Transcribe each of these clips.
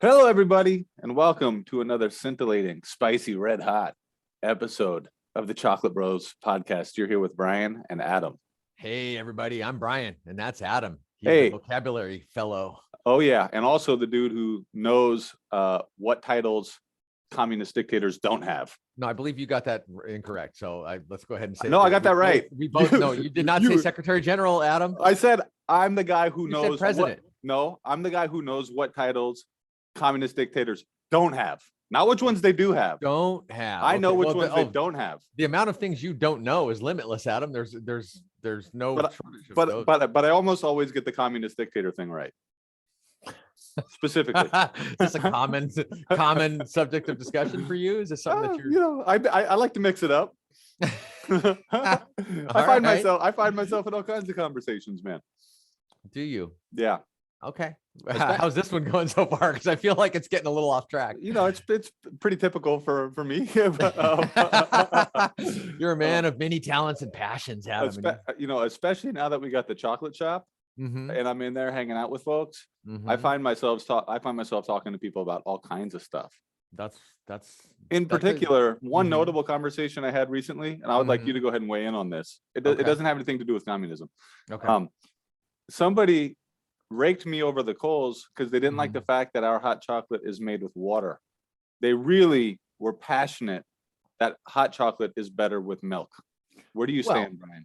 Hello, everybody, and welcome to another scintillating, spicy, red hot episode of the Chocolate Bros podcast. You're here with Brian and Adam. Hey, everybody, I'm Brian, and that's Adam. He's Hey. the vocabulary fellow. Oh, yeah, and also the dude who knows what titles communist dictators don't have. No, I believe you got that incorrect. So let's go ahead and say No, I got that right. We both know you did not say Secretary General, Adam. I said I'm the guy who You knows said president. No, I'm the guy who knows what titles communist dictators don't have. Not which ones they do have. Don't have. I know which ones they don't have. The amount of things you don't know is limitless, Adam. There's no shortage of those. But I almost always get the communist dictator thing right. Specifically. Is this a common subject of discussion for you? Is this something that you're I like to mix it up. I find myself in all kinds of conversations, man. Do you? Yeah. Okay. How's this one going so far? Because I feel like it's getting a little off track. It's pretty typical for me. You're a man of many talents and passions, Adam. Especially now that we got the chocolate shop Mm-hmm. and I'm in there hanging out with folks. Mm-hmm. I find myself talking to people about all kinds of stuff. That's in particular, one Mhm. notable conversation I had recently, and I would like you to go ahead and weigh in on this. It Okay. doesn't have anything to do with communism. okay. Somebody raked me over the coals because they didn't like Mhm. the fact that our hot chocolate is made with water. They really were passionate that hot chocolate is better with milk. Where do you Well, stand, Brian?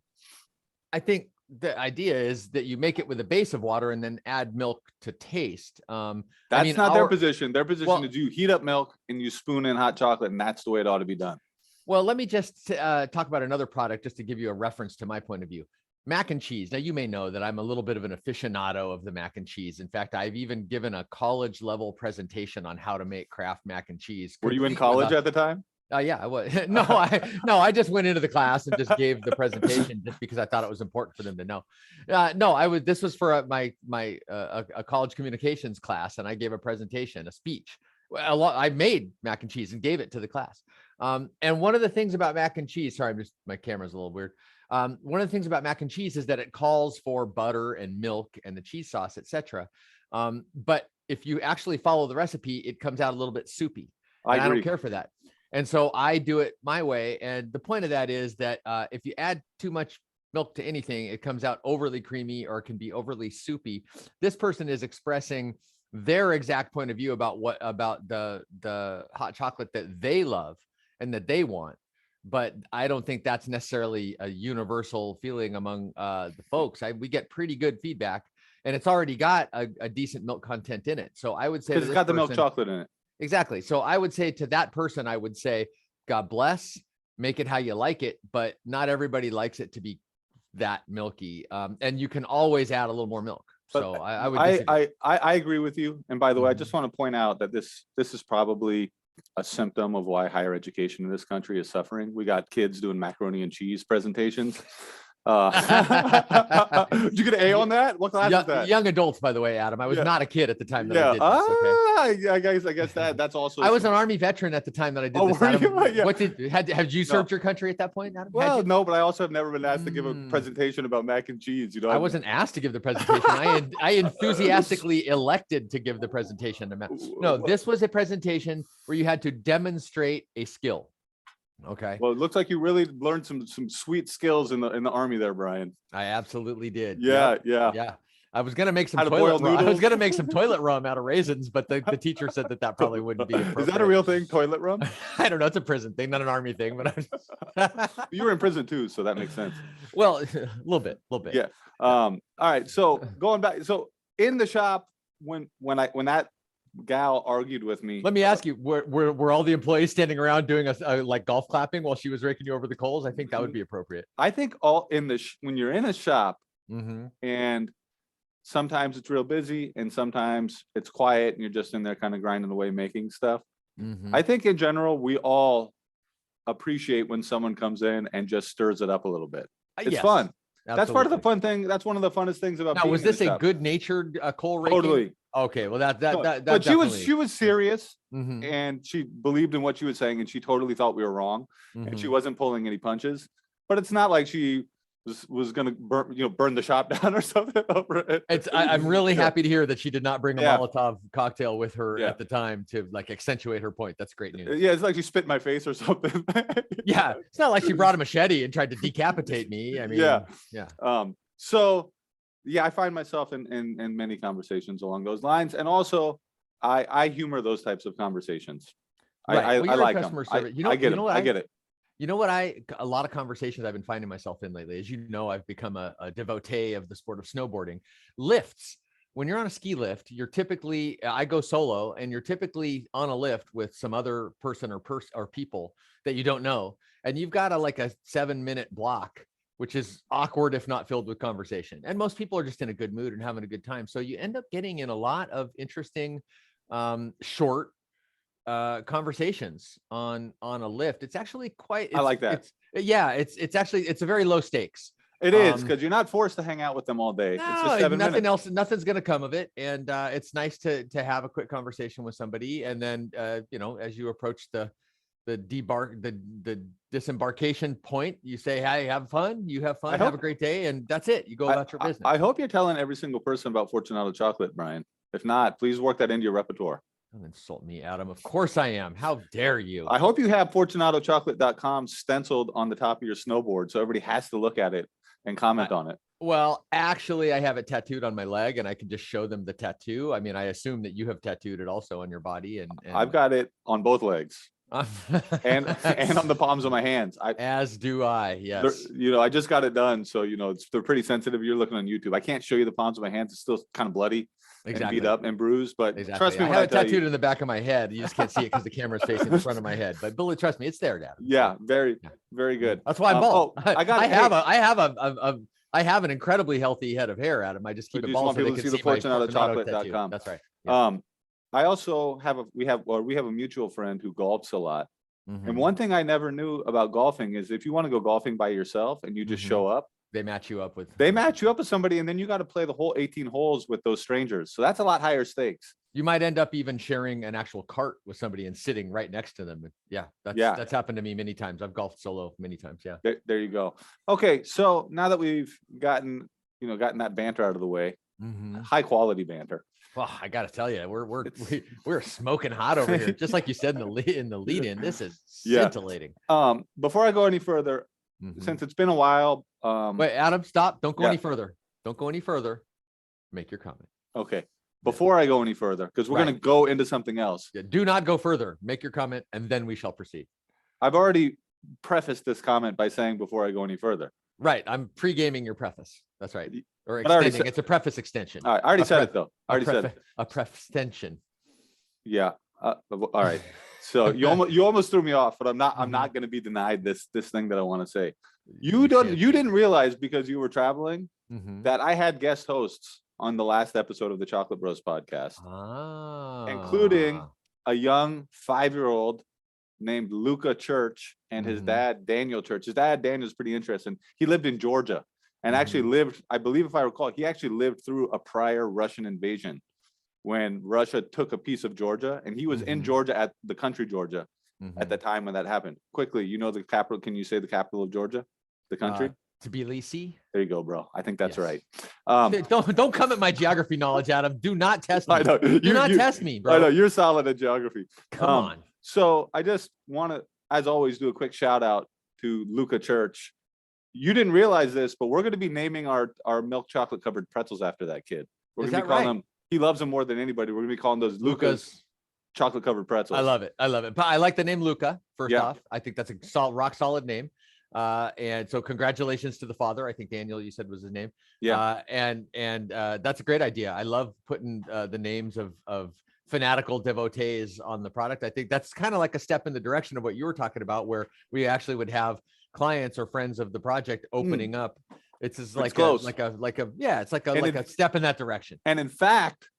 I think the idea is that you make it with a base of water and then add milk to taste. That's not their position. Their position Well- is you heat up milk and you spoon in hot chocolate, and that's the way it ought to be done. Well, let me just talk about another product just to give you a reference to my point of view. Mac and cheese. Now, you may know that I'm a little bit of an aficionado of the mac and cheese. In fact, I've even given a college level presentation on how to make Kraft mac and cheese. Were you in complete with college at the time? Yeah, I was. I just went into the class and just gave the presentation just because I thought it was important for them to know. This was for my a college communications class, and I gave a presentation, a speech. I made mac and cheese and gave it to the class. And one of the things about mac and cheese, sorry, my camera's a little weird. One of the things about mac and cheese is that it calls for butter and milk and the cheese sauce, etc. But if you actually follow the recipe, it comes out a little bit soupy. I And I agree. don't care for that. And so I do it my way. And the point of that is that if you add too much milk to anything, it comes out overly creamy or it can be overly soupy. This person is expressing their exact point of view about the hot chocolate that they love and that they want. But I don't think that's necessarily a universal feeling among the folks. We get pretty good feedback, and it's already got a decent milk content in it. So I would say Because it's got the milk chocolate in it. Exactly. So I would say to that person, I would say, God bless, make it how you like it, but not everybody likes it to be that milky. And you can always add a little more milk. But So I would disagree. I agree with you. And by the way, I Mhm. just want to point out that this is probably a symptom of why higher education in this country is suffering. We got kids doing macaroni and cheese presentations. Did you get an A on that? What class is that? Young adults, by the way, Adam. I was Yeah. not a kid at the time that I did this. Okay. I guess that's also. I was an Army veteran at the time that I did Oh, this. were Adam. you? Yeah. Had you served your country at that point, Adam? Had Well, you? no, but I also have never been asked to give a Mm. presentation about mac and cheese. I wasn't asked to give the presentation. I enthusiastically elected to give the presentation. No, this was a presentation where you had to demonstrate a skill. Okay. Well, it looks like you really learned some sweet skills in the Army there, Brian. I absolutely did. Yeah, Yep. yeah. Yeah. I was gonna make some How to boil toilet rum. I was noodles. gonna make some toilet rum out of raisins, but the teacher said that probably wouldn't be Is that a appropriate. real thing? Toilet rum? I don't know. It's a prison thing, not an Army thing, but You were in prison too, so that makes sense. well, a little bit. Yeah. All right. So going back, so in the shop, when that gal argued with me, Let me ask you: were all the employees standing around doing a like golf clapping while she was raking you over the coals? I think that would be appropriate. I think all in the when you're in a shop Mm-hmm. and sometimes it's real busy and sometimes it's quiet and you're just in there kind of grinding away making stuff. Mm-hmm. I think in general we all appreciate when someone comes in and just stirs it up a little bit. It's Yes, fun. That's part of the absolutely. fun thing. That's one of the funnest things about Now, being was in the this a shop. good-natured coal raking? Totally. Okay, well that But she was serious Mhm, and she believed in what she was saying and she totally thought we were wrong and she mhm. wasn't pulling any punches. But it's not like she was gonna burn the shop down or something over it. I'm really happy to hear that she did not bring a Yeah. Molotov cocktail with her Yeah. at the time to like accentuate her point. That's great news. Yeah, it's like she spit in my face or something. Yeah, it's not like she brought a machete and tried to decapitate me. I mean, yeah. So yeah, I find myself in many conversations along those lines, and also I humor those types of conversations. Right. I Well, you're like a them. customer service. I get it. I get it. You know what a lot of conversations I've been finding myself in lately, as you know, I've become a devotee of the sport of snowboarding. Lifts. When you're on a ski lift, you're typically, I go solo, and you're typically on a lift with some other person or people that you don't know. And you've got like a 7-minute block, which is awkward if not filled with conversation. And most people are just in a good mood and having a good time. So you end up getting in a lot of interesting, short conversations on a lift. It's actually quite, I like that. It's actually, it's a very low stakes. It is, because you're not forced to hang out with them all day. No, it's just 7 nothing minutes. else, nothing's going to come of it. And it's nice to have a quick conversation with somebody. And then, as you approach the disembarkation point, you say, hey, have fun. You have fun, have a great day. And that's it. You go about your business. I hope you're telling every single person about Fortunato chocolate, Brian. If not, please work that into your repertoire. Don't insult me, Adam. Of course I am. How dare you? I hope you have fortunatochocolate.com stenciled on the top of your snowboard so everybody has to look at it and comment on it. Well, actually, I have it tattooed on my leg, and I can just show them the tattoo. I mean, I assume that you have tattooed it also on your body, and I've got it on both legs and on the palms of my hands. As do I. Yes. I just got it done, so they're pretty sensitive. You're looking on YouTube. I can't show you the palms of my hands. It's still kind of bloody. Exactly. And beat up and bruised, but trust me, I have it tattooed in the back of my head. You just can't see it because the camera's facing the front of my head. But trust me, it's there, Dad. Yeah, very good. That's why I'm bald. I have an incredibly healthy head of hair, Adam. I just keep it bald so they can see the fortunatochocolate.com. That's right. Yeah. I also have we have a mutual friend who golfs a lot. Mm-hmm. And one thing I never knew about golfing is if you want to go golfing by yourself and you just show up, they match you up with somebody, and then you got to play the whole 18 holes with those strangers. So that's a lot higher stakes. You might end up even sharing an actual cart with somebody and sitting right next to them. That's happened to me many times. I've golfed solo many times. Yeah. There you go. Okay. So now that we've gotten that banter out of the way, high quality banter. Well, I got to tell you, we're smoking hot over here. Just like you said in the lead in, this is scintillating. Before I go any further, since it's been a while, wait, Adam, stop. Don't go any further. Don't go any further. Make your comment. Okay. Before I go any further, because we're going to go into something else. Yeah, do not go further. Make your comment, and then we shall proceed. I've already prefaced this comment by saying before I go any further. Right. I'm pre-gaming your preface. That's right. Or extending. It's a preface extension. All right. I already said it, though. A preface-tension. Yeah. All right. So you almost threw me off, but I'm not going to be denied this thing that I want to say. You didn't realize, because you were traveling, that I had guest hosts on the last episode of the Chocolate Bros podcast, including a young 5-year-old named Luca Church and his dad, Daniel Church. His dad, Daniel's pretty interesting. He lived in Georgia and actually lived, I believe, if I recall, he actually lived through a prior Russian invasion when Russia took a piece of Georgia, and he was in Georgia, at the country Georgia, at the time when that happened. Quickly, the capital. Can you say the capital of Georgia? The country? Tbilisi. There you go, bro. I think that's right. Don't come at my geography knowledge, Adam. Do not test me. I know. Do not test me, bro. I know you're solid at geography. Come on. So I just want to, as always, do a quick shout out to Luca Church. You didn't realize this, but we're going to be naming our milk chocolate covered pretzels after that kid. We're going to be calling them. He loves them more than anybody. We're going to be calling those Luca's chocolate covered pretzels. I love it. But I like the name Luca. First off, I think that's a rock solid name. And so congratulations to the father. I think Daniel, you said, was his name. Yeah. And that's a great idea. I love putting the names of fanatical devotees on the product. I think that's kind of like a step in the direction of what you were talking about, where we actually would have clients or friends of the project opening up. It's just like it's like a step in that direction. And in fact,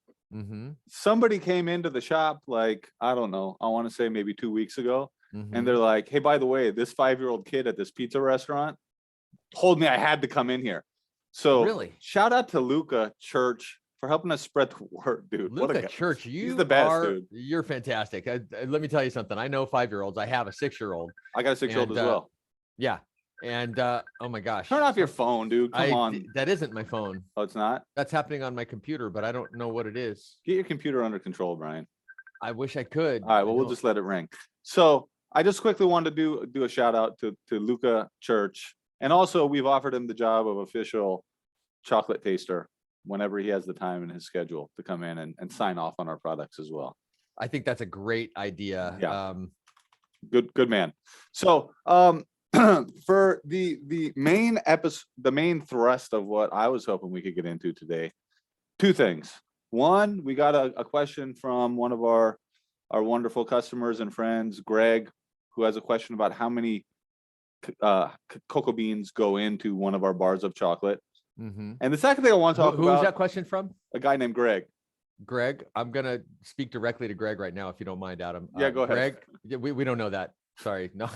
somebody came into the shop, like, I don't know, I want to say maybe 2 weeks ago. And they're like, hey, by the way, this 5-year-old kid at this pizza restaurant told me I had to come in here. So really, shout out to Luca Church for helping us spread the word, dude. Luca Church, he's the best, dude. You're fantastic. Let me tell you something. I know 5-year-olds. I have a 6-year-old. I got a 6-year-old as well. Yeah. And oh my gosh. Turn off your phone, dude. Come on. That isn't my phone. Oh, it's not? That's happening on my computer, but I don't know what it is. Get your computer under control, Brian. I wish I could. All right, well, we'll just let it ring. So I just quickly wanted to do a shout out to Luca Church. And also we've offered him the job of official chocolate taster whenever he has the time in his schedule to come in and sign off on our products as well. I think that's a great idea. Yeah. Good man. So for the main episode, the main thrust of what I was hoping we could get into today, two things. One, we got a question from one of our wonderful customers and friends, Greg, who has a question about how many cocoa beans go into one of our bars of chocolate. And the second thing I want to talk about. Who is that question from? A guy named Greg. Greg, I'm going to speak directly to Greg right now, if you don't mind, Adam. Yeah, go ahead. Greg, we don't know that. Sorry. No,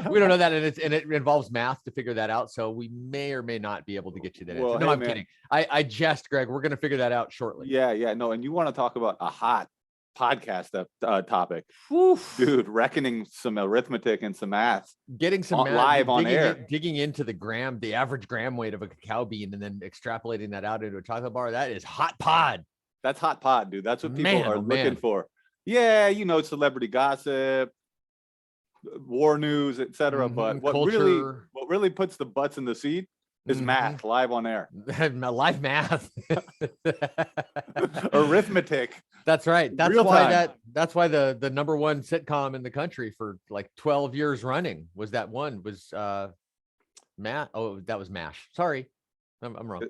we don't know that. And it involves math to figure that out. So we may or may not be able to get you that answer. No, I'm kidding. I jest, Greg. We're going to figure that out shortly. Yeah. No, and you want to talk about a hot podcast topic. Oof. Dude, reckoning some arithmetic and some math. Getting some math, live on air. Digging into the average gram weight of a cacao bean and then extrapolating that out into a chocolate bar. That is hot pod. That's hot pod, dude. That's what people are looking for. Yeah, celebrity gossip, war news, etc. But what really puts the butts in the seat is math live on air. Live math. Arithmetic. That's right. That's why the number one sitcom in the country for like 12 years running was Matt. Oh, that was MASH. Sorry. I'm wrong.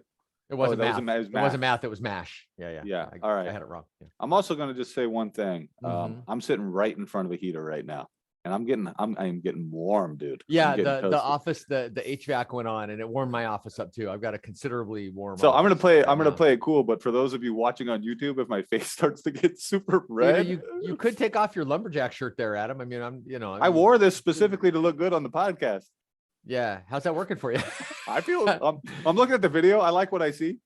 It wasn't math. It wasn't math. It was MASH. Yeah. All right. I had it wrong. Yeah. I'm also going to just say one thing. I'm sitting right in front of a heater right now, and I'm getting warm, dude. Yeah. The office, the HVAC went on, and it warmed my office up too. I've got a considerably warm. So I'm gonna play it cool. But for those of you watching on YouTube, if my face starts to get super red, you could take off your lumberjack shirt there, Adam. I mean, I wore this specifically to look good on the podcast. Yeah. How's that working for you? I feel I'm looking at the video. I like what I see.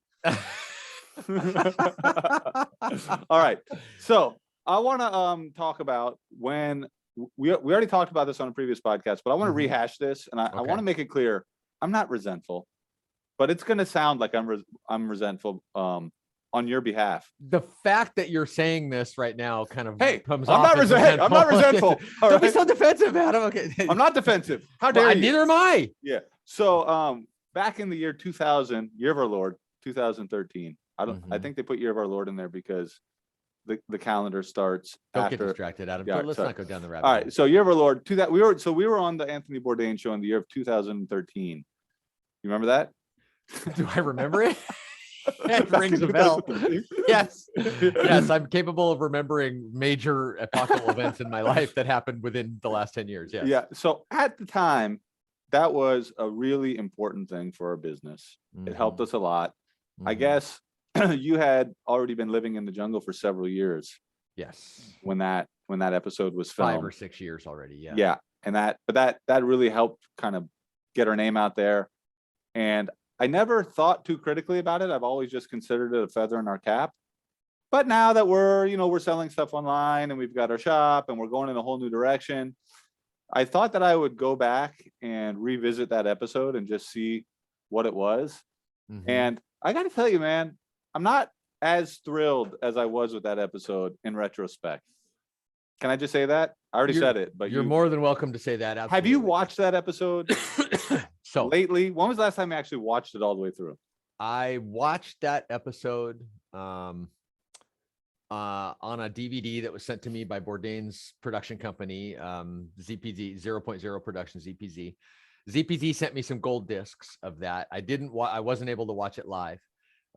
All right. So I want to talk about when we already talked about this on a previous podcast, but I want to rehash this, and I want to make it clear. I'm not resentful, but it's going to sound like I'm resentful on your behalf. The fact that you're saying this right now kind of comes off. I'm not resentful. Don't be so defensive, Adam. Okay. I'm not defensive. How dare you? Neither am I. Yeah. So back in the year 2000, year of our Lord, 2013. I think they put year of our Lord in there because the calendar starts. Don't get distracted, Adam. Yeah, let's not go down the rabbit hole. All right. So year of our Lord, we were on the Anthony Bourdain show in the year of 2013. You remember that? Do I remember it? It rings a bell. Yes. I'm capable of remembering major epochal events in my life that happened within the last 10 years. Yes. Yeah. So at the time, that was a really important thing for our business. It helped us a lot. I guess you had already been living in the jungle for several years. Yes. When that episode was filmed. 5 or 6 years already. Yeah. Yeah. And that really helped kind of get our name out there. And I never thought too critically about it. I've always just considered it a feather in our cap. But now that we're selling stuff online and we've got our shop and we're going in a whole new direction, I thought that I would go back and revisit that episode and just see what it was. And I got to tell you, man, I'm not as thrilled as I was with that episode in retrospect. Can I just say that? I already said it, but you're more than welcome to say that. Absolutely. Have you watched that episode so lately? When was the last time you actually watched it all the way through? I watched that episode on a DVD that was sent to me by Bourdain's production company, ZPZ 0.0 Productions, ZPZ. ZPZ sent me some gold discs of that. I wasn't able to watch it live.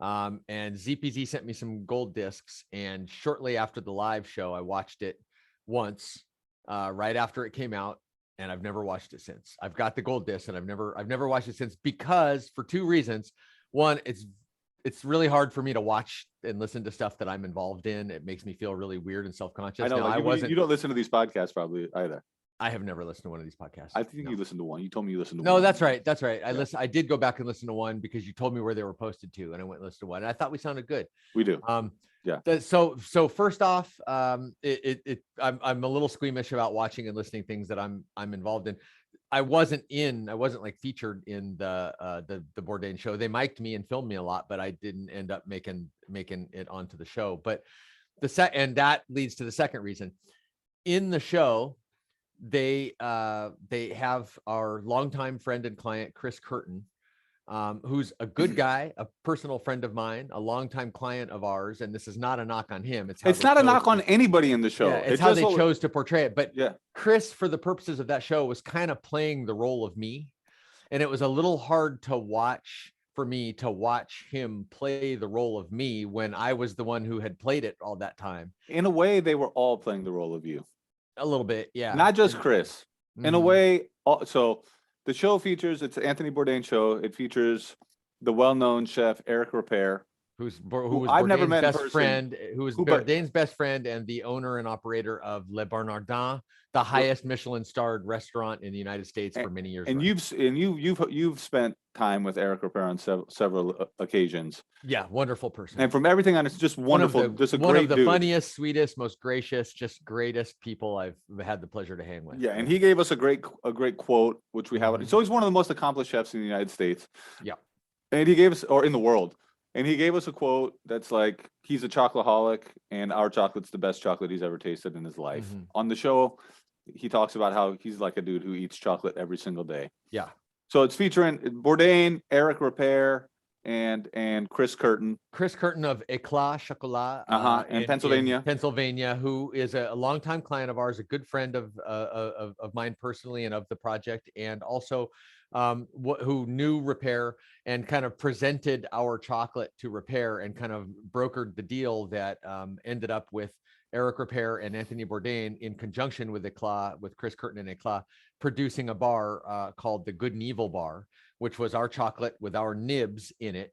And ZPZ sent me some gold discs, and shortly after the live show, I watched it once, right after it came out, and I've never watched it since. I've got the gold disc, and I've never watched it since, because for two reasons. One, it's really hard for me to watch and listen to stuff that I'm involved in. It makes me feel really weird and self-conscious. I know. You don't listen to these podcasts probably either. I have never listened to one of these podcasts. I think you listened to one. You told me you listened to one. No, that's right. That's right. I did go back and listen to one because you told me where they were posted to, and I went and listened to one. And I thought we sounded good. We do. Yeah. So first off, I'm a little squeamish about watching and listening things that I'm involved in. I wasn't like featured in the Bourdain show. They mic'd me and filmed me a lot, but I didn't end up making it onto the show. But and that leads to the second reason. In the show, they have our longtime friend and client, Chris Curtin, who's a good guy, a personal friend of mine, a longtime client of ours. And this is not a knock on him. It's not a knock on anybody in the show. Yeah, it's how they chose to portray it. But yeah, Chris, for the purposes of that show, was kind of playing the role of me. And it was a little hard to watch for me to watch him play the role of me when I was the one who had played it all that time. In a way, they were all playing the role of you. A little bit, yeah. Not just Chris. In a way, so the show features, it's Anthony Bourdain show. It features the well-known chef Eric Repair, who was I've never Bourdain's met in best person. friend, who was Bourdain's best friend and the owner and operator of Le Bernardin, the highest Michelin-starred restaurant in the United States for many years. And you've spent time with Eric Repair on several occasions. Yeah, wonderful person. And from everything on, it's just wonderful. One of the funniest, sweetest, most gracious, just greatest people I've had the pleasure to hang with. Yeah, and he gave us a great quote, which we have. So he's one of the most accomplished chefs in the United States. Yeah, and he gave us, or in the world. And he gave us a quote that's like, he's a chocoholic and our chocolate's the best chocolate he's ever tasted in his life. On the show, he talks about how he's like a dude who eats chocolate every single day. Yeah. So it's featuring Bourdain, Eric Repair, and Chris Curtin. Chris Curtin of Eclat Chocolat in Pennsylvania. Pennsylvania, who is a longtime client of ours, a good friend of mine personally and of the project, and also who knew Repair and kind of presented our chocolate to Repair and kind of brokered the deal that ended up with Eric Repair and Anthony Bourdain in conjunction with Eclat, with Chris Curtin and Eclat, producing a bar called the Good and Evil Bar, which was our chocolate with our nibs in it,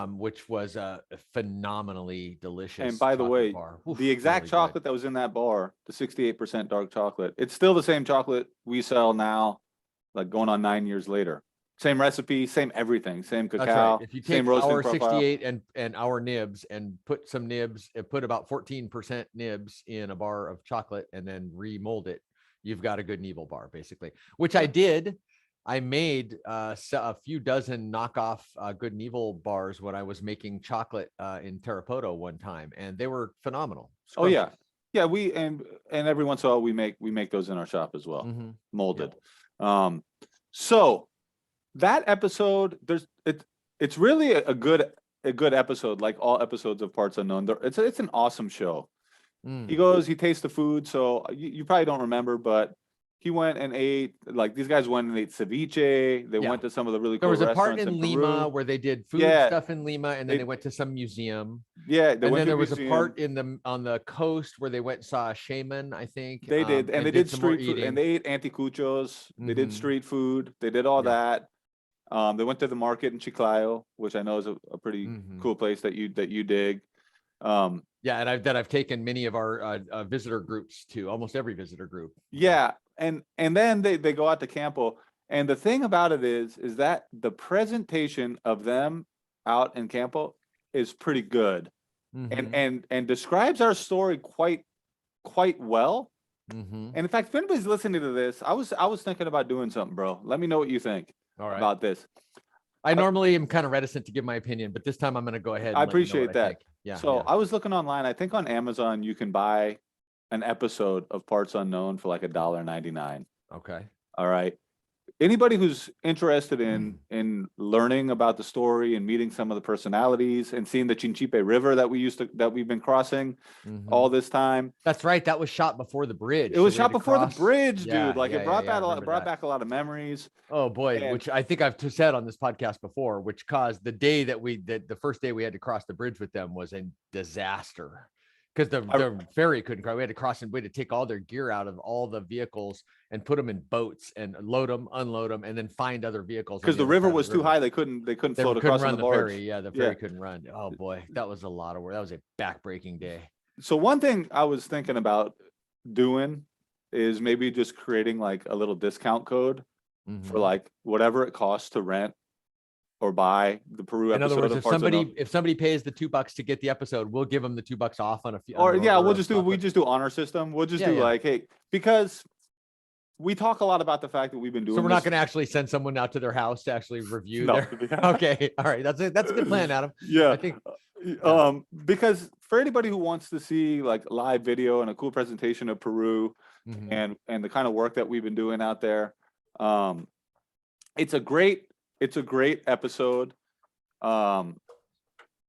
which was a phenomenally delicious. And by the way, the exact really chocolate that was in that bar, the 68% dark chocolate, it's still the same chocolate we sell now, like going on 9 years later. Same recipe, same everything, same cacao. That's right. If you take our profile. 68 and our nibs and put some nibs, put about 14% nibs in a bar of chocolate and then remold it, you've got a Good and Evil bar, basically, which I did. I made a few dozen knockoff Good and Evil bars when I was making chocolate in Tarapoto one time, and they were phenomenal. Oh yeah, yeah. We and every once in a while we make those in our shop as well, molded. Yeah. So that episode, it's really a good episode, like all episodes of Parts Unknown. It's an awesome show. He tastes the food, so you probably don't remember, but he went and ate, like these guys went and ate ceviche. They went to some of the really cool restaurants. There was a part in Lima where they did food stuff in Lima, and then they went to some museum. Yeah, and then there was a part on the coast where they went and saw a shaman, I think. They did, and they did street food, and they ate anticuchos. They did street food. They did all that. They went to the market in Chiclayo, which I know is a pretty cool place that you dig. Yeah, and I've taken many of our visitor groups to, almost every visitor group. Yeah, and then they go out to Campo, and the thing about it is that the presentation of them out in Campo is pretty good, and describes our story quite well. And in fact, if anybody's listening to this, I was thinking about doing something, bro. Let me know what you think about this. I normally am kind of reticent to give my opinion, but this time I'm going to go ahead. I appreciate that. Yeah. So I was looking online. I think on Amazon you can buy an episode of Parts Unknown for like $1.99. Okay. All right. Anybody who's interested in learning about the story and meeting some of the personalities and seeing the Chinchipe River that we've been crossing all this time. That's right. That was shot before the bridge. It was shot before the bridge, dude. Yeah, like it brought back a lot of memories. Oh boy, which I think I've said on this podcast before, which caused the day the first day we had to cross the bridge with them was a disaster. Because the ferry couldn't cross. We had to cross and we had to take all their gear out of all the vehicles and put them in boats and load them, unload them, and then find other vehicles. Because the river was too high, they couldn't float across on the barge. Ferry. Yeah, the ferry couldn't run. Oh boy, that was a lot of work. That was a backbreaking day. So one thing I was thinking about doing is maybe just creating like a little discount code for like whatever it costs to rent or buy the Peru episode. In other words, if somebody pays the $2 to get the episode, we'll give them the $2 off on a few. Or we just do honor system. We'll just do like, hey, because we talk a lot about the fact that we've been doing So we're this. not going to actually send someone out to their house to actually review No. their. Okay, all right, that's it. That's a good plan, Adam. Yeah. I think. Because for anybody who wants to see like live video and a cool presentation of Peru Mhm. and the kind of work that we've been doing out there, it's a great episode.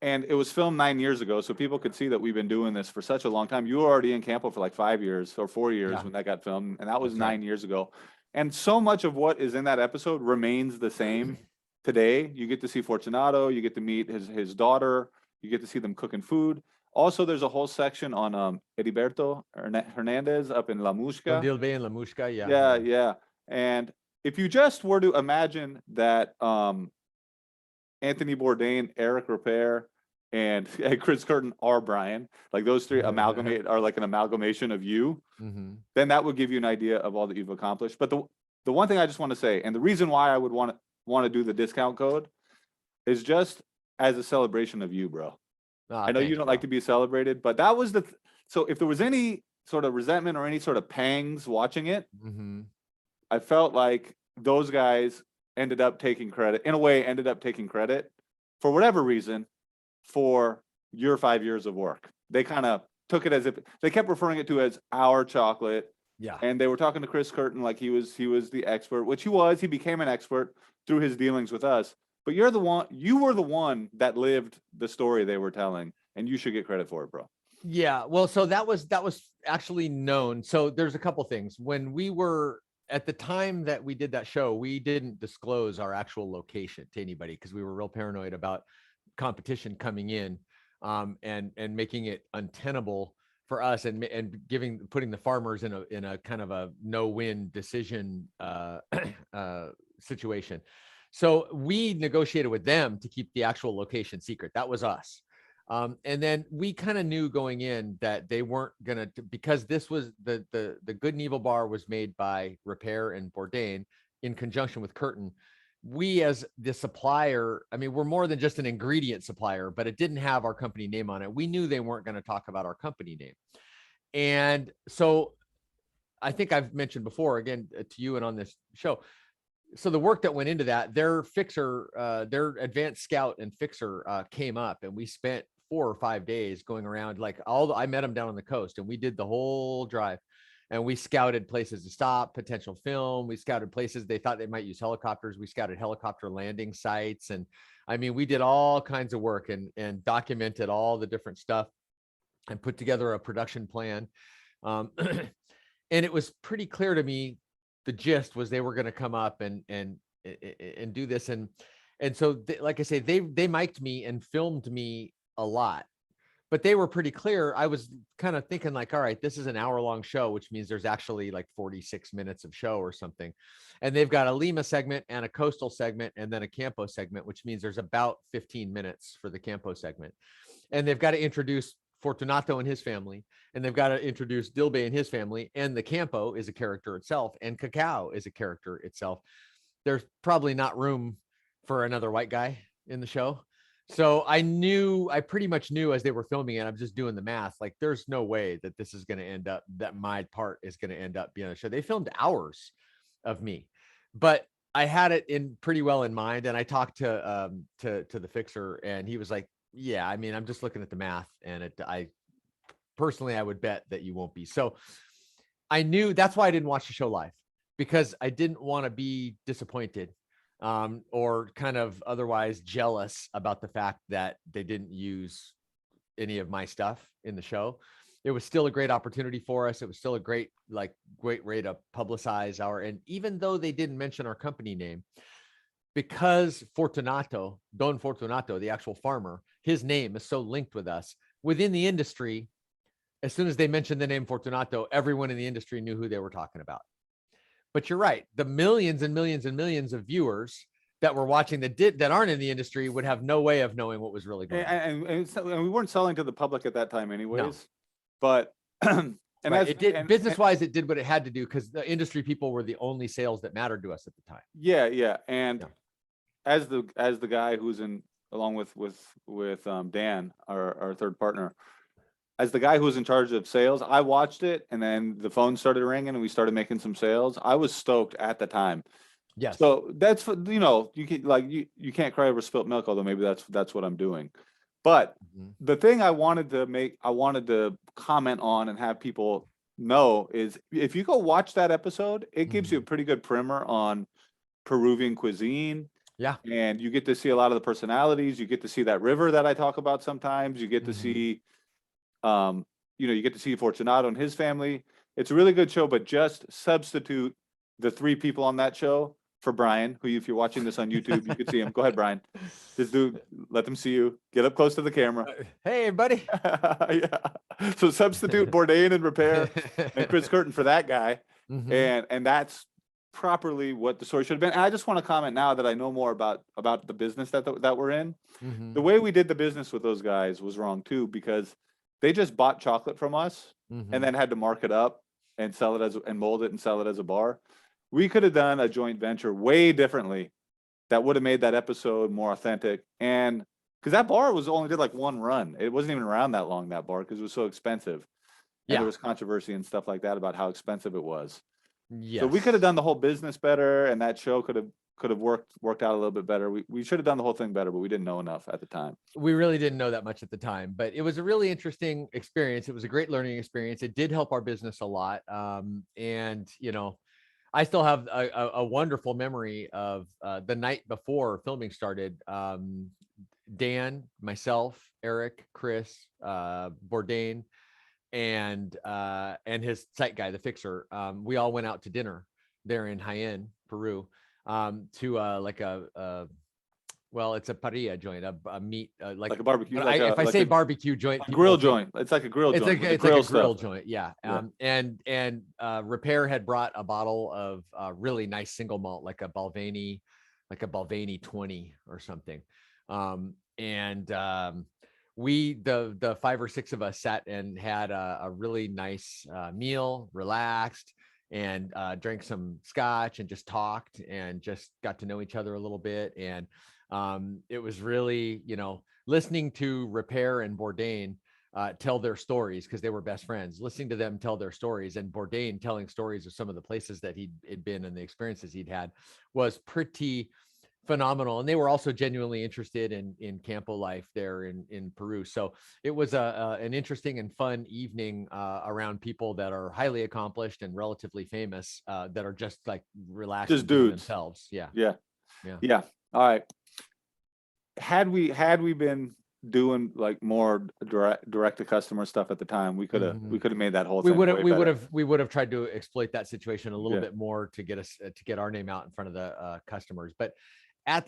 And it was filmed 9 years ago, so people could see that we've been doing this for such a long time. You were already in Campo for like 5 years or 4 years Yeah. when that got filmed, and that was That's right. 9 years ago. And so much of what is in that episode remains the same today. You get to see Fortunato, you get to meet his daughter, you get to see them cooking food. Also, there's a whole section on Heriberto Hernandez up in La Don Musca. Dilbe and La Musca, yeah. Yeah. And if you just were to imagine that Anthony Bourdain, Eric Repair, and Chris Curtin are Brian, like those three are like an amalgamation of you, then that would give you an idea of all that you've accomplished. But the one thing I just want to say, and the reason why I would want to do the discount code is just as a celebration of you, bro. I know you don't like to be celebrated, but that was so if there was any sort of resentment or any sort of pangs watching it, I felt like those guys ended up taking credit for whatever reason for your 5 years of work. They kind of took it as if they kept referring it to as our chocolate. Yeah. And they were talking to Chris Curtin like he was the expert, which he was. He became an expert through his dealings with us. But you were the one that lived the story they were telling, and you should get credit for it, bro. Yeah. Well, so that was actually known. So there's a couple things. When we were at the time that we did that show, we didn't disclose our actual location to anybody because we were real paranoid about competition coming in and making it untenable for us and putting the farmers in a kind of a no-win decision situation. So we negotiated with them to keep the actual location secret. That was us. And then we kind of knew going in that they weren't gonna, because this was the Good and Evil bar was made by Repair and Bourdain in conjunction with Curtin. We as the supplier, I mean, we're more than just an ingredient supplier, but it didn't have our company name on it. We knew they weren't going to talk about our company name. And so I think I've mentioned before, again, to you and on this show, so the work that went into that, their fixer, their advanced scout and fixer came up, and we spent 4 or 5 days going around. Like I met them down on the coast, and we did the whole drive, and we scouted places to stop, potential film. We scouted places they thought they might use helicopters. We scouted helicopter landing sites, and I mean, we did all kinds of work and documented all the different stuff, and put together a production plan. And it was pretty clear to me. The gist was they were going to come up and do this. And so like I say, they mic'd me and filmed me a lot, but they were pretty clear. I was kind of thinking like, all right, this is an hour-long show, which means there's actually like 46 minutes of show or something. And they've got a Lima segment and a coastal segment and then a Campo segment, which means there's about 15 minutes for the Campo segment. And they've got to introduce Fortunato and his family, and they've got to introduce Dilbe and his family, and the Campo is a character itself, and Cacao is a character itself. There's probably not room for another white guy in the show. So I pretty much knew as they were filming it, I'm just doing the math, like there's no way that this is going to end up, that my part is going to end up being on the show. They filmed hours of me, but I had it in pretty well in mind. And I talked to the fixer, and he was like, yeah, I mean, I'm just looking at the math, and I personally would bet that you won't be. So I knew that's why I didn't watch the show live, because I didn't want to be disappointed or kind of otherwise jealous about the fact that they didn't use any of my stuff in the show. It was still a great opportunity for us. It was still a great way to publicize and even though they didn't mention our company name, because Don Fortunato, the actual farmer, his name is so linked with us within the industry. As soon as they mentioned the name Fortunato, everyone in the industry knew who they were talking about. But you're right. The millions and millions and millions of viewers that were watching that aren't in the industry would have no way of knowing what was really going on. And we weren't selling to the public at that time anyways. No. But and right. It did business-wise, it did what it had to do, because the industry people were the only sales that mattered to us at the time. Yeah. And as the guy who's in along with Dan, our third partner, as the guy who was in charge of sales, I watched it, and then the phone started ringing and we started making some sales. I was stoked at the time. Yes. So that's, you can like, you can't cry over spilt milk, although maybe that's what I'm doing. But the thing I wanted to comment on and have people know is, if you go watch that episode, it gives you a pretty good primer on Peruvian cuisine. Yeah. And you get to see a lot of the personalities. You get to see that river that I talk about sometimes. You get to see, you get to see Fortunato and his family. It's a really good show, but just substitute the 3 people on that show for Brian, who, if you're watching this on YouTube, you can see him. Go ahead, Brian. Just let them see you. Get up close to the camera. Hey, buddy. Yeah. So substitute Bourdain and Repair and Chris Curtin for that guy. And that's properly what the story should have been. And I just want to comment now that I know more about the business that we're in. The way we did the business with those guys was wrong too, because they just bought chocolate from us and then had to mark it up and sell it and mold it and sell it as a bar. We could have done a joint venture way differently that would have made that episode more authentic. And because that bar only did like 1 run. It wasn't even around that long, that bar, because it was so expensive. And there was controversy and stuff like that about how expensive it was. Yes. So we could have done the whole business better, and that show could have worked out a little bit better. We should have done the whole thing better, but we didn't know enough at the time. We really didn't know that much at the time, but it was a really interesting experience. It was a great learning experience. It did help our business a lot. And I still have a wonderful memory of the night before filming started. Dan, myself, Eric, Chris, Bourdain, and his site guy, the fixer. We all went out to dinner there in Jaén, Peru, to it's a parrilla joint, a meat, like a barbecue. If I say barbecue joint, a grill joint. It's like a grill joint. It's like a grill joint. Yeah. And Repair had brought a bottle of really nice single malt, like a Balvenie 20 or something. We, the 5 or 6 of us, sat and had a really nice meal, relaxed, and drank some scotch and just talked and just got to know each other a little bit. And it was really, listening to Repair and Bourdain tell their stories, because they were best friends, listening to them tell their stories, and Bourdain telling stories of some of the places that he'd been and the experiences he'd had, was pretty phenomenal. And they were also genuinely interested in Campo life there in Peru. So it was an interesting and fun evening around people that are highly accomplished and relatively famous, that are just like relaxed, just dudes themselves. Yeah. All right. Had we been doing like more direct to customer stuff at the time, we could have made that whole thing. We would have tried to exploit that situation a little bit more to get our name out in front of the customers. But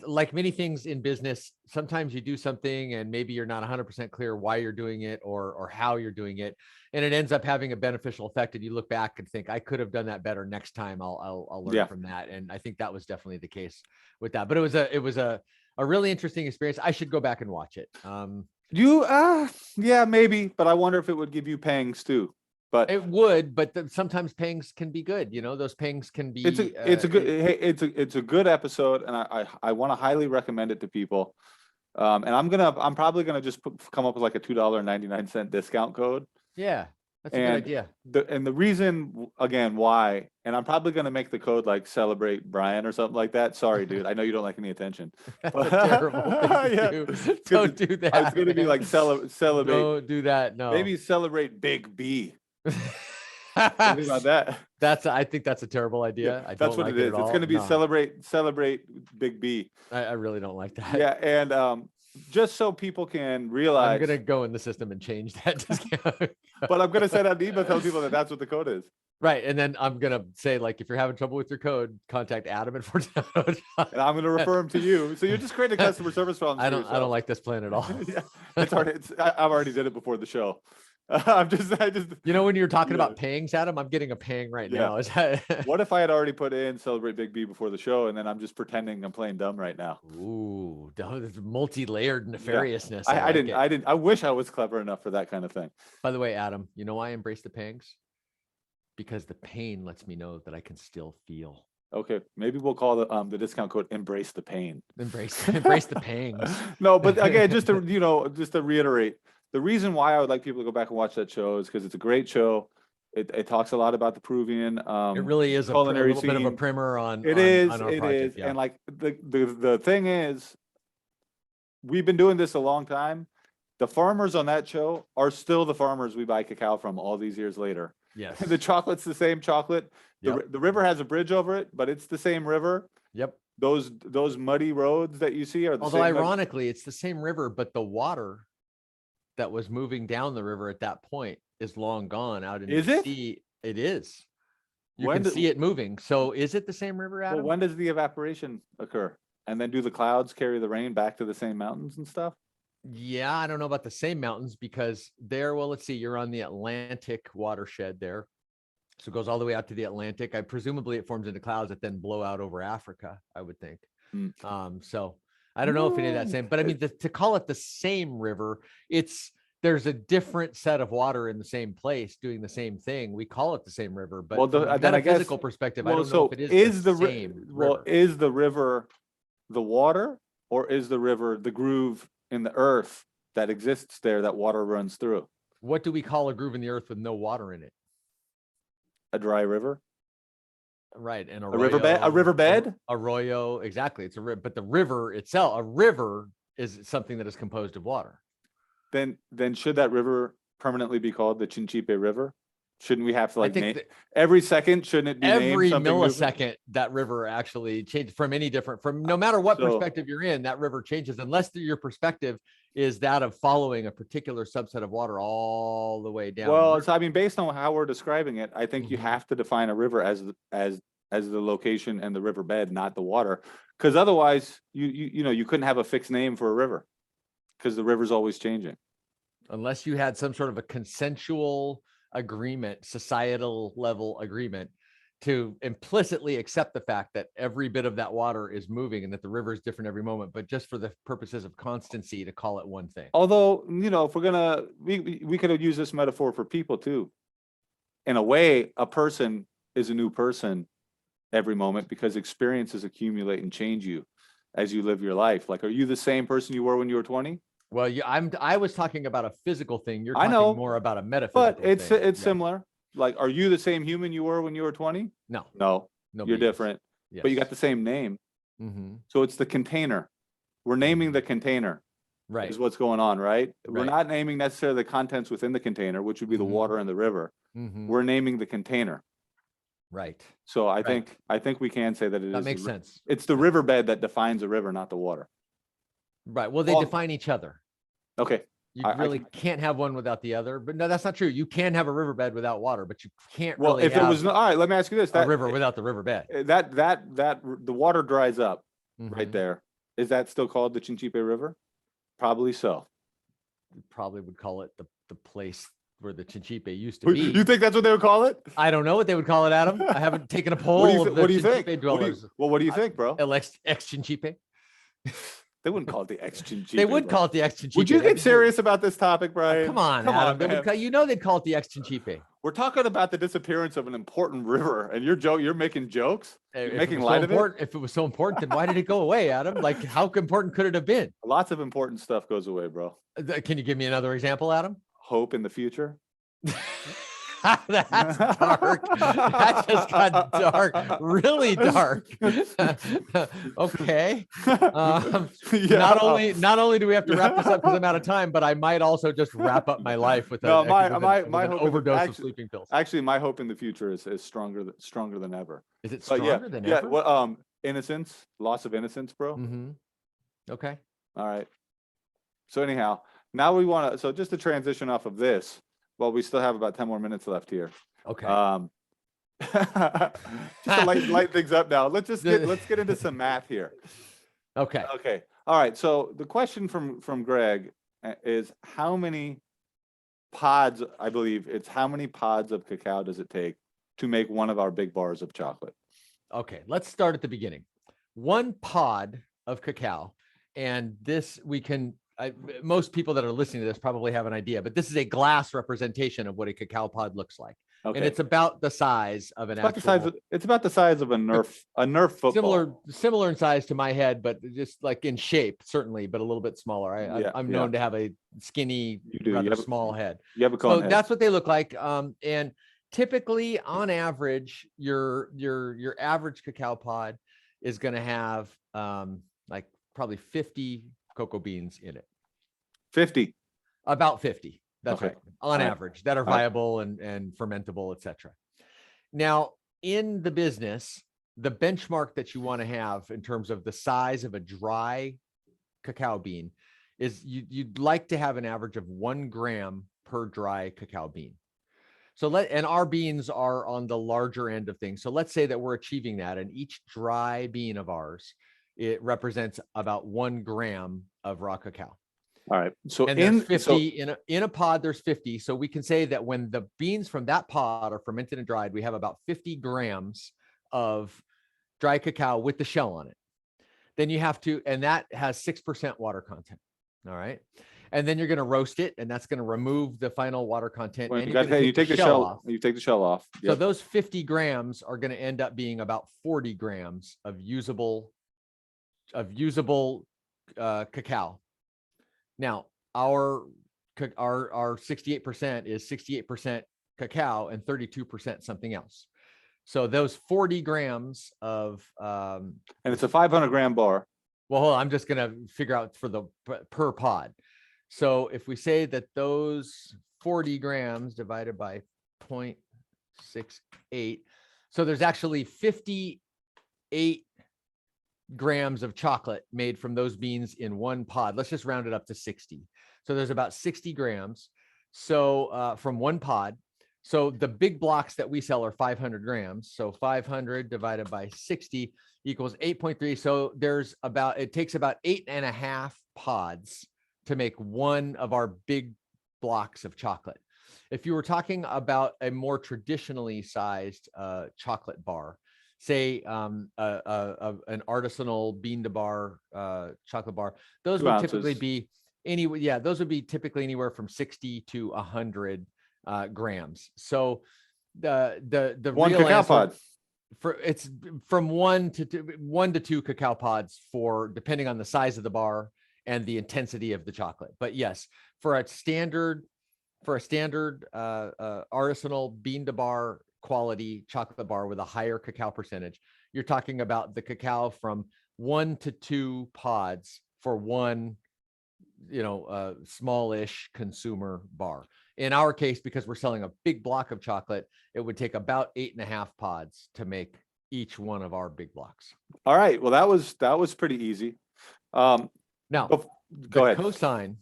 like many things in business, sometimes you do something and maybe you're not 100% clear why you're doing it or how you're doing it, and it ends up having a beneficial effect. And you look back and think, I could have done that better next time. I'll learn from that. And I think that was definitely the case with that. But it was a really interesting experience. I should go back and watch it. Yeah, maybe, but I wonder if it would give you pangs too. But it would, but sometimes pangs can be good. Those pangs can be. It's a good episode, and I want to highly recommend it to people. And I'm probably gonna just come up with like a $2.99 discount code. Yeah, that's a good idea. The reason, again, why, and I'm probably gonna make the code like Celebrate Brian or something like that. Sorry, dude, I know you don't like any attention. That's terrible thing to do. Don't do that. It's gonna be like celebrate. Don't do that. No. Maybe Celebrate Big B. Something about that. I think that's a terrible idea. Yeah, that's what it is. It's going to be celebrate Big B. I really don't like that. Yeah, and just so people can realize, I'm going to go in the system and change that discount. But I'm going to send out an email telling people that that's what the code is. Right, and then I'm going to say, like, if you're having trouble with your code, contact Adam at Fortunato. And I'm going to refer him to you. So you're just creating a customer service problem. I don't like this plan at all. Yeah, I've already did it before the show. I just when you're talking about pangs, Adam, I'm getting a pang right now. Is that what if I had already put in Celebrate Big B before the show, and then I'm just pretending I'm playing dumb right now? Ooh, there's multi-layered nefariousness. I wish I was clever enough for that kind of thing. By the way, Adam, you know why I embrace the pangs? Because the pain lets me know that I can still feel. Okay, maybe we'll call the discount code Embrace the Pain. Embrace the pangs. No, but again, just to reiterate, the reason why I would like people to go back and watch that show is because it's a great show. It talks a lot about the Peruvian It really is a culinary little bit of a scene. primer on It on is, our it project. is, Yeah. and like the thing is, we've been doing this a long time. The farmers on that show are still the farmers we buy cacao from all these years later. Yes. The chocolate's the same chocolate. Yep. The river has a bridge over it, but it's the same river. Yep. Those muddy roads that you see are the Although same. ironically, it's the same river, but the water that was moving down the river at that point is long gone out in Is the it? sea. It is. You When can do- see it moving. So is it the same river, Well, Adam? when does the evaporation occur? And then do the clouds carry the rain back to the same mountains and stuff? Yeah, I don't know about the same mountains because there, well, let's see, you're on the Atlantic watershed there. So it goes all the way out to the Atlantic. Presumably it forms into clouds that then blow out over Africa, I would think. So I don't know if any of that same, but I mean, to call it the same river, there's a different set of water in the same place doing the same thing. We call it the same river, but from a then I guess- metaphysical perspective, I Well, don't know so if it is the ri- same well, river. is the river the water, or is the river the groove in the earth that exists there that water runs through? What do we call a groove in the earth with no water in it? A dry river? Right. And A riverbed? A riverbed? Arroyo, exactly. It's a river, but the river itself, a river is something that is composed of water. Then should that river permanently be called the Chinchipe River? Shouldn't we have to like name every second? Shouldn't it be every named something millisecond that river actually changes from no matter what So- perspective you're in, that river changes unless your perspective is that of following a particular subset of water all the way down. Well, so I mean, based on how we're describing it, I think you Mhm. have to define a river as the location and the riverbed, not the water, because otherwise you couldn't have a fixed name for a river, because the river's always changing. Unless you had some sort of a consensual agreement, societal level agreement to implicitly accept the fact that every bit of that water is moving and that the river is different every moment, but just for the purposes of constancy to call it one thing. Although, if we're gonna, we could have used this metaphor for people too. In a way, a person is a new person every moment because experiences accumulate and change you as you live your life. Like, are you the same person you were when you were 20? Well, I was talking about a physical thing. You're I talking know, more about a metaphysical But it's thing. Yeah. similar. Like, are you the same human you were when you were 20? No, No, nobody you're is. different, Yes. but you got the same name. Mhm. So it's the container. We're naming the container Right. is what's going on, right? We're Right. not naming necessarily the contents within the container, which would be the Mhm. water and the river. Mhm. We're naming the container. Right. So I Right. think we can say that it That is makes sense. It's the riverbed that defines a river, not the water. Right. Well, they Well- define each other. Okay. You I really can't have one without the other. But no, that's not true. You can have a riverbed without water, but you can't Well, really if it have was all right, let me ask you this: a river without the riverbed. the water dries up right Mhm. there. Is that still called the Chinchipe River? Probably so. You probably would call it the place where the Chinchipe used to be. You think that's what they would call it? I don't know what they would call it, Adam. I haven't taken a poll What do you, of the what do you think? Chinchipe What do you, dwellers. well, what do you think, bro? Ex Chinchipe. They wouldn't call it the ex Chinchipe. They would bro. call it the ex Chinchipe. Would you get serious about this topic, Brian? Come on, Come Adam. on, They man. would call, they'd call it the ex Chinchipe. We're talking about the disappearance of an important river, and you're making jokes. You're making light of it. If it was so important, then why did it go away, Adam? Like, how important could it have been? Lots of important stuff goes away, bro. Can you give me another example, Adam? Hope in the future. That's dark. That just got dark, really dark. Okay. Yeah. Not only do we have to wrap this up because I'm out of time, but I might also just wrap up my life with, No, with my an hope overdose of sleeping pills. Actually, my hope in the future is stronger than ever. Is it But stronger than ever? Well, innocence, loss of innocence, bro. Mm-hmm. Okay. All right. So anyhow, now we want to. So just to transition off of this, well, we still have about 10 more minutes left here. Okay. Just to light things up now. Let's get into some math here. Okay. Okay. All right. So the question from Greg is how many pods, I believe it's how many pods of cacao does it take to make one of our big bars of chocolate? Okay. Let's start at the beginning. One pod of cacao, and this most people that are listening to this probably have an idea, but this is a glass representation of what a cacao pod looks like. and Okay. it's about the size of an It's about the size actual of, it's about the size of a Nerf football. similar in size to my head, but just like in shape, certainly, but a little bit smaller. Yeah, I'm yeah. known to have a skinny, You do. You rather have, small head. you have a So cone head. that's what they look like. And typically, on average, your average cacao pod is going to have like probably 50 cocoa beans in it. 50. About 50. That's Okay. right. On All right. average, that are All right. viable and fermentable, etc. Now, in the business, the benchmark that you want to have in terms of the size of a dry cacao bean is you'd like to have an average of 1 gram per dry cacao bean. So and our beans are on the larger end of things. So let's say that we're achieving that, and each dry bean of ours, it represents about 1 gram of raw cacao. All right. So And there's 50 in a pod, there's 50. So we can say that when the beans from that pod are fermented and dried, we have about 50 grams of dry cacao with the shell on it. Then you have to, and that has 6% water content. All right. And then you're going to roast it, and that's going to remove the final water content. Well, and you take the shell off. You take the shell off. So those 50 grams are going to end up being about 40 grams of usable cacao. Now, our 68% is 68% cacao and 32% something else. So those 40 grams of and it's a 500 gram bar. Well, hold on, I'm just going to figure out for the per pod. So if we say that those 40 grams divided by 0.68, so there's actually 58 grams of chocolate made from those beans in one pod. Let's just round it up to 60. So there's about 60 grams. So from one pod. So the big blocks that we sell are 500 grams. So 500 divided by 60 equals 8.3. So it takes about 8.5 pods to make one of our big blocks of chocolate. If you were talking about a more traditionally sized chocolate bar, say an artisanal bean to bar chocolate bar, those would typically be those would be typically anywhere from 60 to 100 grams. So the one real cacao pod. It's from 1 to 2 cacao pods depending on the size of the bar and the intensity of the chocolate. But yes, for a standard artisanal bean to bar quality chocolate bar with a higher cacao percentage, you're talking about the cacao from 1 to 2 pods for one, smallish consumer bar. In our case, because we're selling a big block of chocolate, it would take about 8.5 pods to make each one of our big blocks. All right. Well, that was pretty easy. Now, go ahead. Cosine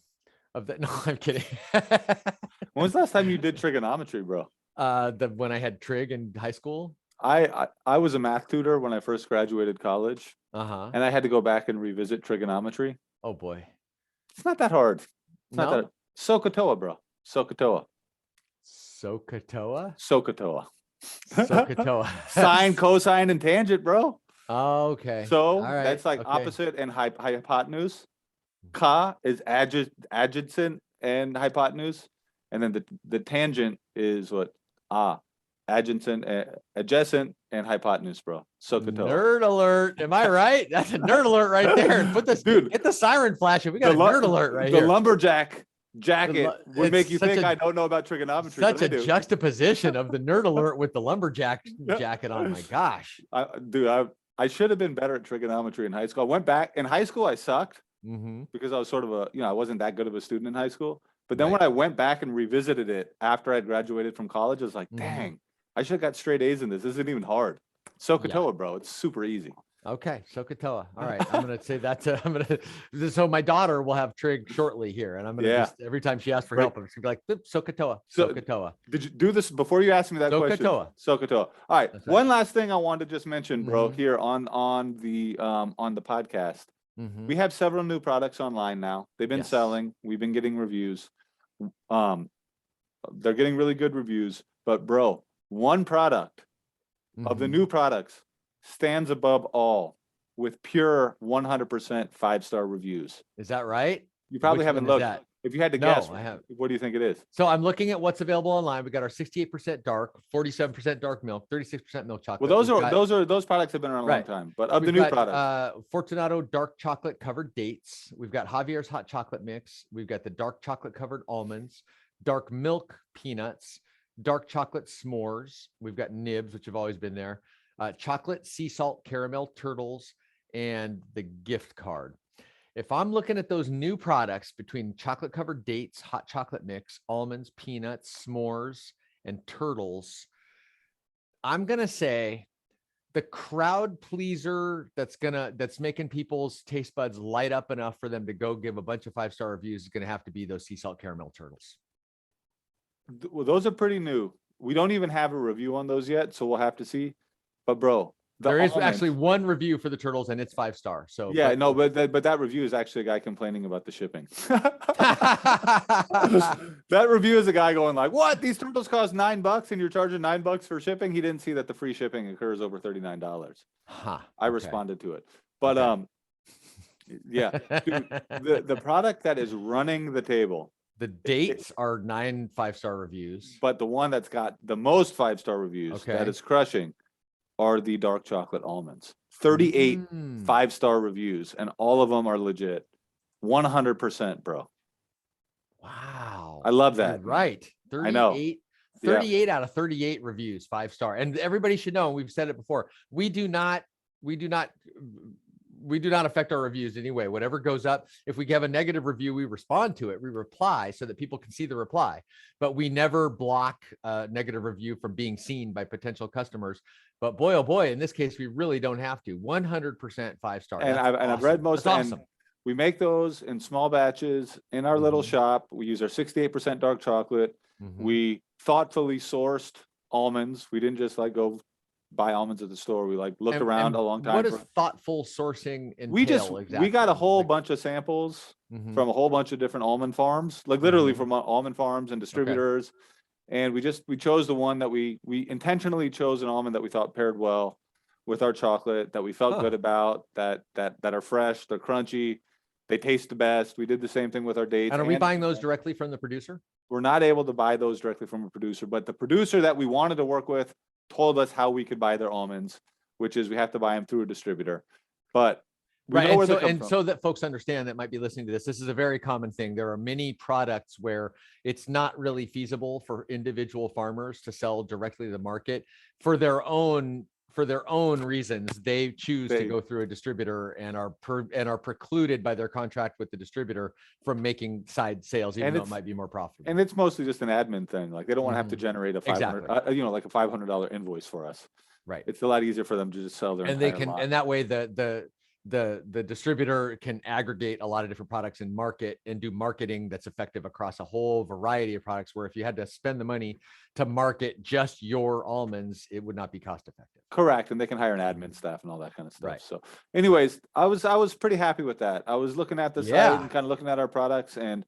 of that. No, I'm kidding. When was the last time you did trigonometry, bro? When I had trig in high school. I was a math tutor when I first graduated college, and I had to go back and revisit trigonometry. Oh boy, it's not that hard. It's not that. SOHCAHTOA, bro. SOHCAHTOA. SOHCAHTOA. SOHCAHTOA. SOHCAHTOA. Sine, cosine, and tangent, bro. Okay. So that's like opposite and hypotenuse. Ka is adjacent and hypotenuse, and then the tangent is what? Adjacent and hypotenuse, bro. SOHCAHTOA. Nerd alert. Am I right? That's a nerd alert right there. And put this, dude, get the siren flashing. We got a nerd alert right here. The lumberjack jacket would make you think I don't know about trigonometry. Such a juxtaposition of the nerd alert with the lumberjack jacket on. My gosh. I should have been better at trigonometry in high school. I went back in high school. I sucked because I was sort of I wasn't that good of a student in high school. But then when I went back and revisited it after I'd graduated from college, I was like, dang, I should have got straight A's in this. This isn't even hard. SOHCAHTOA, bro. It's super easy. Okay, SOHCAHTOA. All right, I'm gonna say that. So my daughter will have trig shortly here, and I'm gonna just every time she asks for help, I'm just gonna be like, SOHCAHTOA. SOHCAHTOA. Did you do this before you asked me that question? SOHCAHTOA. All right. One last thing I wanted to just mention, bro, here on the podcast. We have several new products online now. They've been selling. We've been getting reviews. They're getting really good reviews. But bro, one product of the new products stands above all with pure 100% 5-star reviews. Is that right? You probably haven't looked. If you had to No, guess, I have. what do you think it is? So I'm looking at what's available online. We got our 68% dark, 47% dark milk, 36% milk chocolate. Well, We've got- those products have been around a long Right. time, but of the We've new got products, Fortunato dark chocolate covered dates. We've got Javier's hot chocolate mix. We've got the dark chocolate covered almonds, dark milk peanuts, dark chocolate s'mores. We've got nibs, which have always been there. Chocolate sea salt caramel turtles, and the gift card. If I'm looking at those new products between chocolate covered dates, hot chocolate mix, almonds, peanuts, s'mores, and turtles, I'm gonna say the crowd pleaser that's making people's taste buds light up enough for them to go give a bunch of 5-star reviews is gonna have to be those sea salt caramel turtles. well, those are pretty new. We don't even have a review on those yet, so we'll have to see. But bro, There is actually one review for the turtles, and it's 5-star. So yeah, no, but that review is actually a guy complaining about the shipping. That review is a guy going like, "What? These turtles cost $9 and you're charging $9 for shipping?" He didn't see that the free shipping occurs over $39. Huh, I okay. responded to it, but Okay. yeah, dude, the product that is running the table, The dates are 9 5-star reviews. but the one that's got the most 5-star reviews that Okay. is crushing are the dark chocolate almonds. 38 Mm. 5-star reviews, and all of them are legit. 100%, bro. Wow. I love You're that. right. I know. 38 out of 38 reviews, 5-star. And everybody should know, and we've said it before, we do not affect our reviews anyway. Whatever goes up, if we have a negative review, we respond to it, we reply so that people can see the reply, but we never block a negative review from being seen by potential customers. But boy, oh boy, in this case, we really don't have to. 100% 5-star. And I've read most. That's and awesome. we make those in small batches in our little shop. We use our 68% dark chocolate. We thoughtfully sourced almonds. We didn't just like go buy almonds at the store. We like looked around a long time. What does thoughtful sourcing entail? We got a whole bunch of samples from a whole bunch of different almond farms, like literally from almond farms and distributors. And we chose the one that we intentionally chose an almond that we thought paired well with our chocolate, that we felt good about, that are fresh, they're crunchy, they taste the best. We did the same thing with our dates. And are we buying those directly from the producer? We're not able to buy those directly from a producer, but the producer that we wanted to work with told us how we could buy their almonds, which is we have to buy them through a distributor. But we know where they come from. So that folks understand that might be listening to this, this is a very common thing. There are many products where it's not really feasible for individual farmers to sell directly to the market for their own reasons. They choose to go through a distributor and are precluded by their contract with the distributor from making side sales, even though it might be more profitable. And it's mostly just an admin thing. Like they don't want to have to generate a $500, like a $500 invoice for us. Right. It's a lot easier for them to just sell their entire lot. And that way the distributor can aggregate a lot of different products and market and do marketing that's effective across a whole variety of products, where if you had to spend the money to market just your almonds, it would not be cost effective. Correct. And they can hire an admin staff and all that kind of stuff. Right. So anyways, I was pretty happy with that. I was looking at the site and kind of looking at our products. And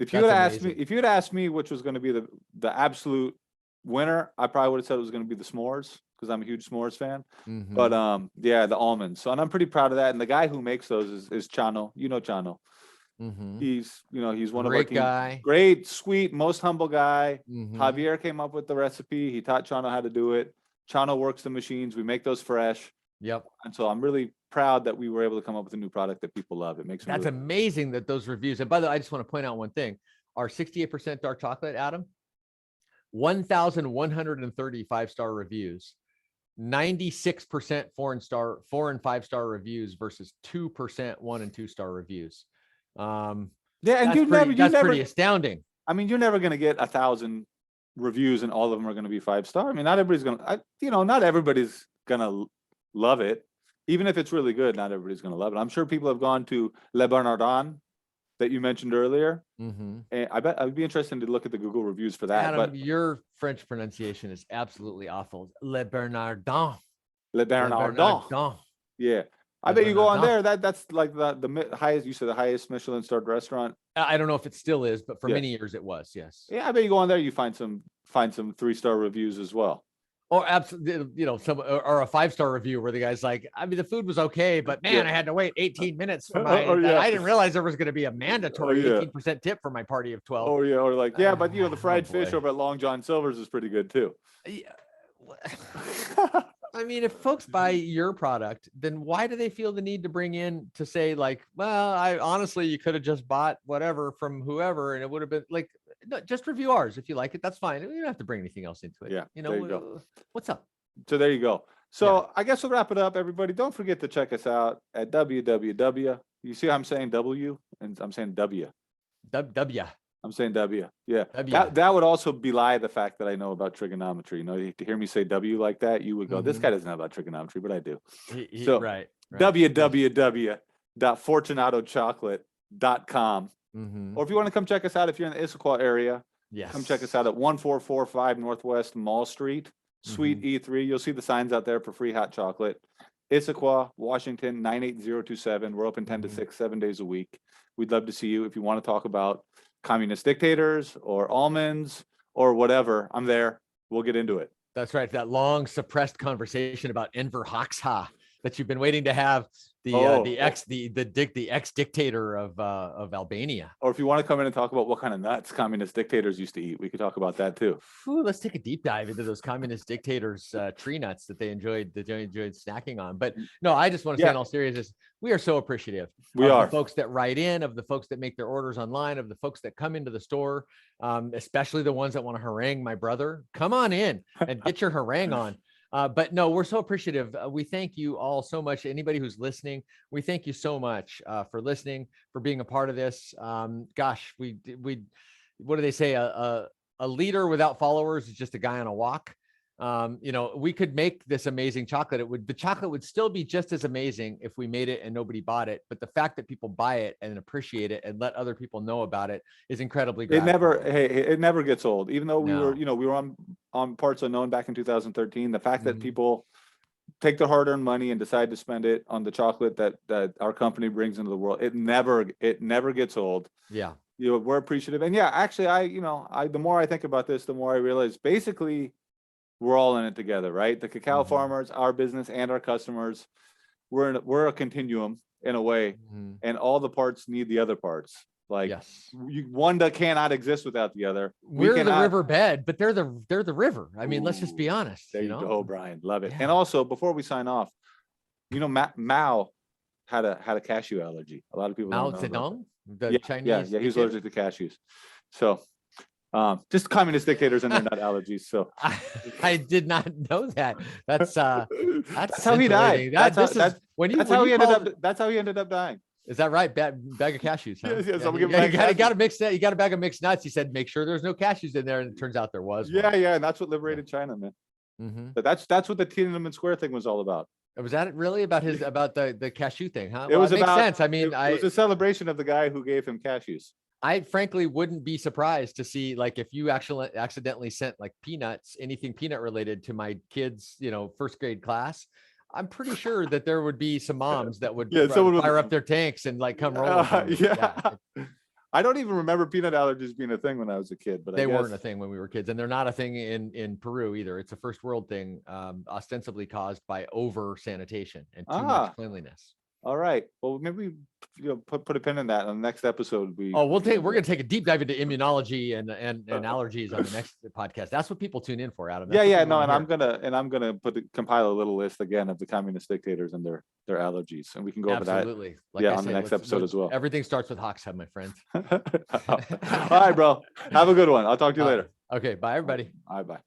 if you had asked me which was going to be the absolute winner, I probably would have said it was going to be the s'mores, because I'm a huge s'mores fan. But yeah, the almonds. So, and I'm pretty proud of that. And the guy who makes those is Chano. You know Chano. He's one of our team. Guy. Great, sweet, most humble guy. Javier came up with the recipe. He taught Chano how to do it. Chano works the machines. We make those fresh. Yep. And so I'm really proud that we were able to come up with a new product that people love. It makes me really amazing that those reviews. And by the way, I just want to point out one thing. Our 68% dark chocolate, Adam, 1,130 5-star reviews. 96% 4 and 5-star reviews versus 2% 1 and 2-star reviews. Yeah, and that's pretty astounding. I mean, you're never going to get 1,000 reviews and all of them are going to be 5-star. I mean, not everybody's going to love it. Even if it's really good, not everybody's going to love it. I'm sure people have gone to Le Bernardin that you mentioned earlier. And I bet I'd be interested to look at the Google reviews for that. Adam, your French pronunciation is absolutely awful. Le Bernardin. Le Bernardin. Yeah. I bet you go on there. That's like the highest, you said the highest Michelin starred restaurant. I don't know if it still is, but for many years it was. Yes. Yeah. I bet you go on there, you find some 3-star reviews as well. Or absolutely, you know, some or a 5-star review where the guy's like, I mean, the food was okay, but man, I had to wait 18 minutes for my. Yeah. I didn't realize there was going to be a mandatory yeah. 18% tip for my party of 12. Oh yeah, or like, yeah, but you know, the fried fish boy. over at Long John Silver's is pretty good too. Yeah. I mean, if folks buy your product, then why do they feel the need to bring in to say like, well, I honestly, you could have just bought whatever from whoever, and it would have been like, no, just review ours if you like it. That's fine. You don't have to bring anything else into it. Yeah, You there know, you go. what's up? So there you go. So I guess we'll wrap it up, everybody. Don't forget to check us out at www. You see how I'm saying W and I'm saying W. W. I'm saying W. Yeah. W. That would also belie the fact that I know about trigonometry. You know, to hear me say W like that, you would go, this guy doesn't know about trigonometry, but I do. So right. www.fortunatochocolate.com. Or if you want to come check us out, if you're in the Issaquah area, come check us out at 1445 Northwest Mall Street, Suite E3. You'll see the signs out there for free hot chocolate. Issaquah, Washington, 98027. We're open 10 to 6, 7 days a week. We'd love to see you. If you want to talk about communist dictators or almonds or whatever, I'm there. We'll get into it. That's right. That long suppressed conversation about Enver Hoxha that you've been waiting to have. The ex dictator of Albania. Or if you want to come in and talk about what kind of nuts communist dictators used to eat, we could talk about that too. Ooh, let's take a deep dive into those communist dictators' tree nuts that they enjoyed snacking on. But no, I just want to say in all seriousness, we are so appreciative. We are. The folks that write in, of the folks that make their orders online, of the folks that come into the store, especially the ones that want to harangue my brother. Come on in and get your harangue on. But no, we're so appreciative. We thank you all so much. Anybody who's listening, we thank you so much for listening, for being a part of this. Gosh, we what do they say? A leader without followers is just a guy on a walk. You know, we could make this amazing chocolate. The chocolate would still be just as amazing if we made it and nobody bought it. But the fact that people buy it and appreciate it and let other people know about it is incredibly gratifying. It never gets old. Even though we were on Parts Unknown back in 2013, the fact that people take their hard-earned money and decide to spend it on the chocolate that our company brings into the world, it never gets old. Yeah. You know, we're appreciative. And yeah, actually, the more I think about this, the more I realize basically we're all in it together, right? The cacao farmers, our business, and our customers, we're a continuum in a way, and all the parts need the other parts. Like one that cannot exist without the other. We're the riverbed, but they're the river. I mean, let's just be honest. There you go, Brian. Love it. Yeah. And also, before we sign off, you know, Mao had a cashew allergy. A lot of people Mao don't know Zedong, the Chinese. Yeah, he's allergic to cashews. So. Just communist dictators and their nut allergies. So I did not know that. That's how he died. That's how he ended up dying. Is that right? Bag of cashews. Huh? Yes, you got to mix that. You got a bag of mixed nuts. He said, make sure there's no cashews in there, and it turns out there was. Yeah, and that's what liberated China, man. But that's what the Tiananmen Square thing was all about. Was that really about the cashew thing? Huh? It was makes sense. I mean, it was a celebration of the guy who gave him cashews. I frankly wouldn't be surprised to see, like, if you actually accidentally sent like peanuts, anything peanut related to my kids, you know, first grade class. I'm pretty sure that there would be some moms that would fire up their tanks and like come rolling. I don't even remember peanut allergies being a thing when I was a kid, but they weren't a thing when we were kids, and they're not a thing in Peru either. It's a first world thing, ostensibly caused by over sanitation and too much cleanliness. All right. Well, maybe put a pin in that. On the next episode, we're going to take a deep dive into immunology and allergies on the next podcast. That's what people tune in for, Adam. And I'm gonna compile a little list again of the communist dictators and their allergies, and we can go over that. Absolutely. On the next episode as well. Everything starts with Hoxha, my friend. All right, bro. Have a good one. I'll talk to you later. Okay. Bye, everybody. All right. Bye.